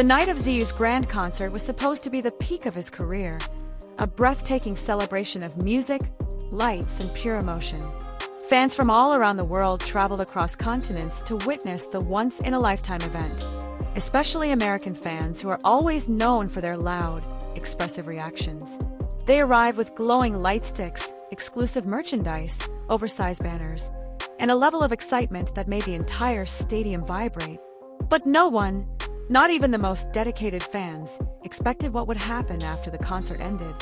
The night of Ziyu's grand concert was supposed to be the peak of his career, a breathtaking celebration of music, lights, and pure emotion. Fans from all around the world traveled across continents to witness the once-in-a-lifetime event, especially American fans who are always known for their loud, expressive reactions. They arrived with glowing light sticks, exclusive merchandise, oversized banners, and a level of excitement that made the entire stadium vibrate. But no one, not even the most dedicated fans, expected what would happen after the concert ended.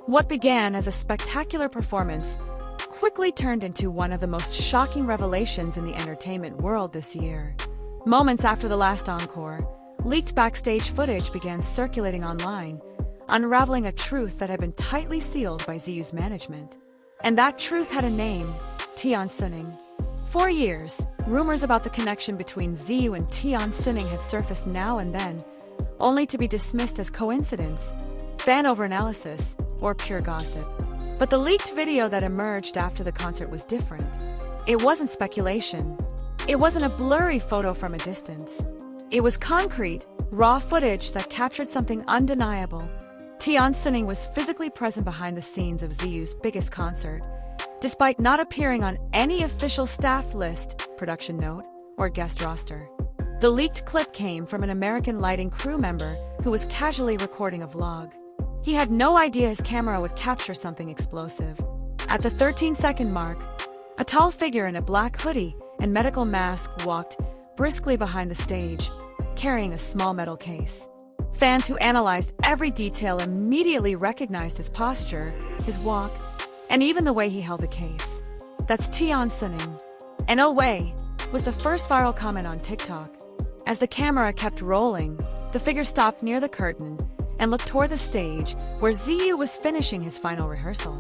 What began as a spectacular performance quickly turned into one of the most shocking revelations in the entertainment world this year. Moments after the last encore, leaked backstage footage began circulating online, unraveling a truth that had been tightly sealed by Ziyu's management. And that truth had a name: Tian Xuning. For years, rumors about the connection between Ziyu and Tian Xuning had surfaced now and then, only to be dismissed as coincidence, fan overanalysis, or pure gossip. But the leaked video that emerged after the concert was different. It wasn't speculation. It wasn't a blurry photo from a distance. It was concrete, raw footage that captured something undeniable. Tian Xuning was physically present behind the scenes of Ziyu's biggest concert, despite not appearing on any official staff list, production note, or guest roster. The leaked clip came from an American lighting crew member who was casually recording a vlog. He had no idea his camera would capture something explosive. At the 13-second mark, a tall figure in a black hoodie and medical mask walked briskly behind the stage, carrying a small metal case. Fans who analyzed every detail immediately recognized his posture, his walk, and even the way he held the case. "That's Tian Xuning." And "oh way," was the first viral comment on TikTok. As the camera kept rolling, the figure stopped near the curtain and looked toward the stage where Ziyu was finishing his final rehearsal.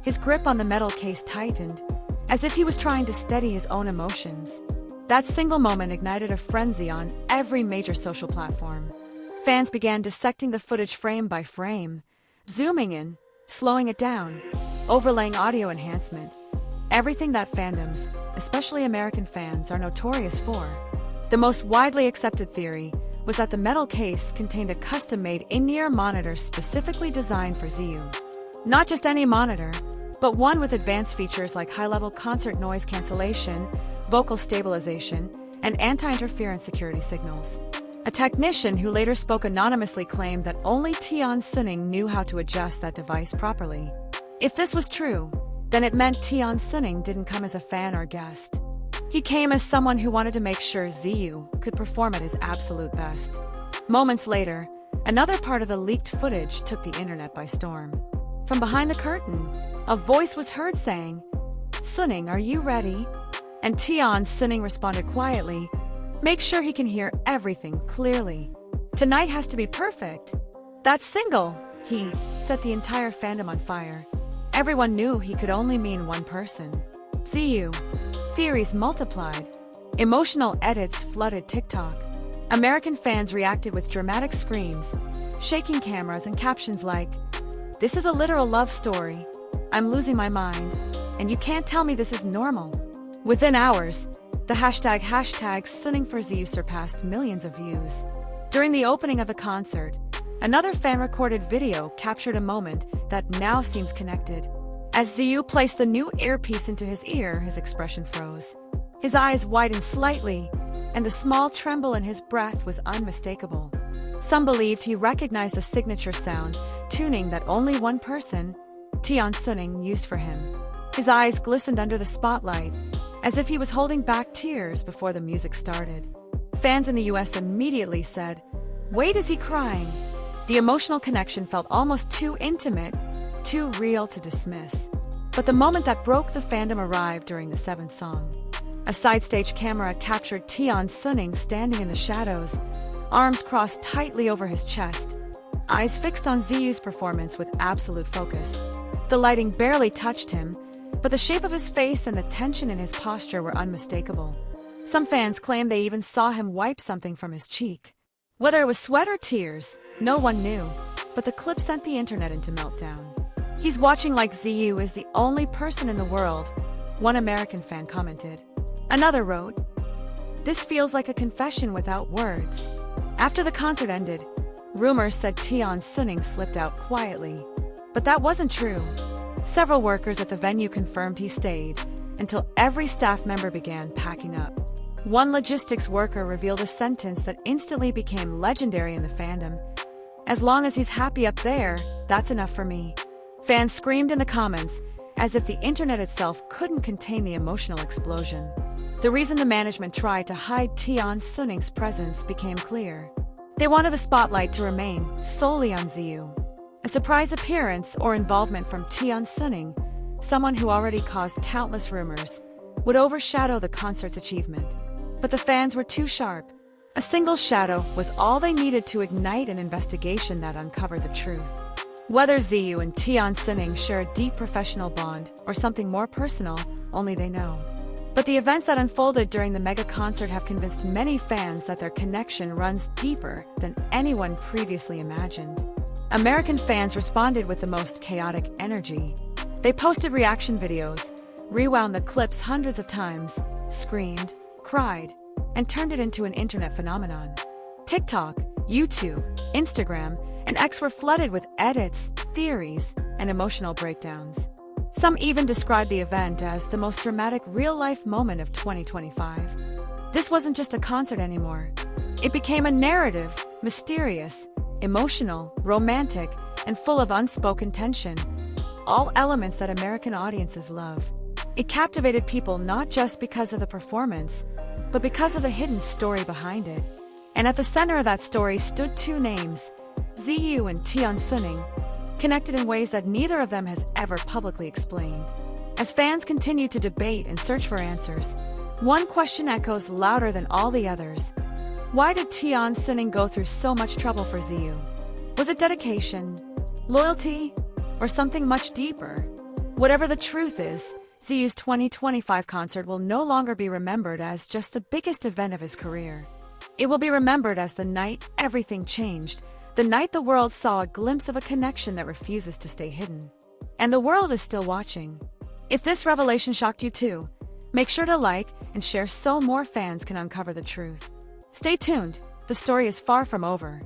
His grip on the metal case tightened, as if he was trying to steady his own emotions. That single moment ignited a frenzy on every major social platform. Fans began dissecting the footage frame by frame, zooming in, slowing it down, overlaying audio enhancement. Everything that fandoms, especially American fans, are notorious for. The most widely accepted theory was that the metal case contained a custom-made in-ear monitor specifically designed for Ziyu. Not just any monitor, but one with advanced features like high-level concert noise cancellation, vocal stabilization, and anti-interference security signals. A technician who later spoke anonymously claimed that only Tian Xuning knew how to adjust that device properly. If this was true, then it meant Tian Xuning didn't come as a fan or guest. He came as someone who wanted to make sure Ziyu could perform at his absolute best. Moments later, another part of the leaked footage took the internet by storm. From behind the curtain, a voice was heard saying, "Xuning, are you ready?" And Tian Xuning responded quietly, "Make sure he can hear everything clearly. Tonight has to be perfect." "That single," he set the entire fandom on fire. Everyone knew he could only mean one person: Ziyu. Theories multiplied. Emotional edits flooded TikTok. American fans reacted with dramatic screams, shaking cameras, and captions like, "This is a literal love story. I'm losing my mind. And you can't tell me this is normal." Within hours, the hashtag #SunningForZiyu surpassed millions of views. During the opening of the concert, another fan-recorded video captured a moment that now seems connected. As Ziyu placed the new earpiece into his ear, his expression froze. His eyes widened slightly, and the small tremble in his breath was unmistakable. Some believed he recognized the signature sound, tuning that only one person, Tian Xuning, used for him. His eyes glistened under the spotlight, as if he was holding back tears before the music started. Fans in the US immediately said, "Wait, is he crying?" The emotional connection felt almost too intimate, too real to dismiss. But the moment that broke the fandom arrived during the seventh song. A side-stage camera captured Tian Xuning standing in the shadows, arms crossed tightly over his chest, eyes fixed on Ziyu's performance with absolute focus. The lighting barely touched him, but the shape of his face and the tension in his posture were unmistakable. Some fans claimed they even saw him wipe something from his cheek. Whether it was sweat or tears, no one knew, but the clip sent the internet into meltdown. "He's watching like Ziyu is the only person in the world," one American fan commented. Another wrote, "This feels like a confession without words." After the concert ended, rumors said Tian Xuning slipped out quietly. But that wasn't true. Several workers at the venue confirmed he stayed, until every staff member began packing up. One logistics worker revealed a sentence that instantly became legendary in the fandom. "As long as he's happy up there, that's enough for me." Fans screamed in the comments, as if the internet itself couldn't contain the emotional explosion. The reason the management tried to hide Tian Xuning's presence became clear. They wanted the spotlight to remain solely on Ziyu. A surprise appearance or involvement from Tian Xuning, someone who already caused countless rumors, would overshadow the concert's achievement. But the fans were too sharp. A single shadow was all they needed to ignite an investigation that uncovered the truth. Whether Ziyu and Tian Xuning share a deep professional bond or something more personal, only they know. But the events that unfolded during the mega concert have convinced many fans that their connection runs deeper than anyone previously imagined. American fans responded with the most chaotic energy. They posted reaction videos, rewound the clips hundreds of times, screamed, cried, and turned it into an internet phenomenon. TikTok, YouTube, Instagram, and X were flooded with edits, theories, and emotional breakdowns. Some even described the event as the most dramatic real-life moment of 2025. This wasn't just a concert anymore. It became a narrative, mysterious, emotional, romantic, and full of unspoken tension, all elements that American audiences love. It captivated people not just because of the performance, but because of the hidden story behind it. And at the center of that story stood two names, Ziyu and Tian Xuning, connected in ways that neither of them has ever publicly explained. As fans continue to debate and search for answers, one question echoes louder than all the others. Why did Tian Xuning go through so much trouble for Ziyu? Was it dedication, loyalty, or something much deeper? Whatever the truth is, Ziyu's 2025 concert will no longer be remembered as just the biggest event of his career. It will be remembered as the night everything changed, the night the world saw a glimpse of a connection that refuses to stay hidden. And the world is still watching. If this revelation shocked you too, make sure to like and share so more fans can uncover the truth. Stay tuned, the story is far from over.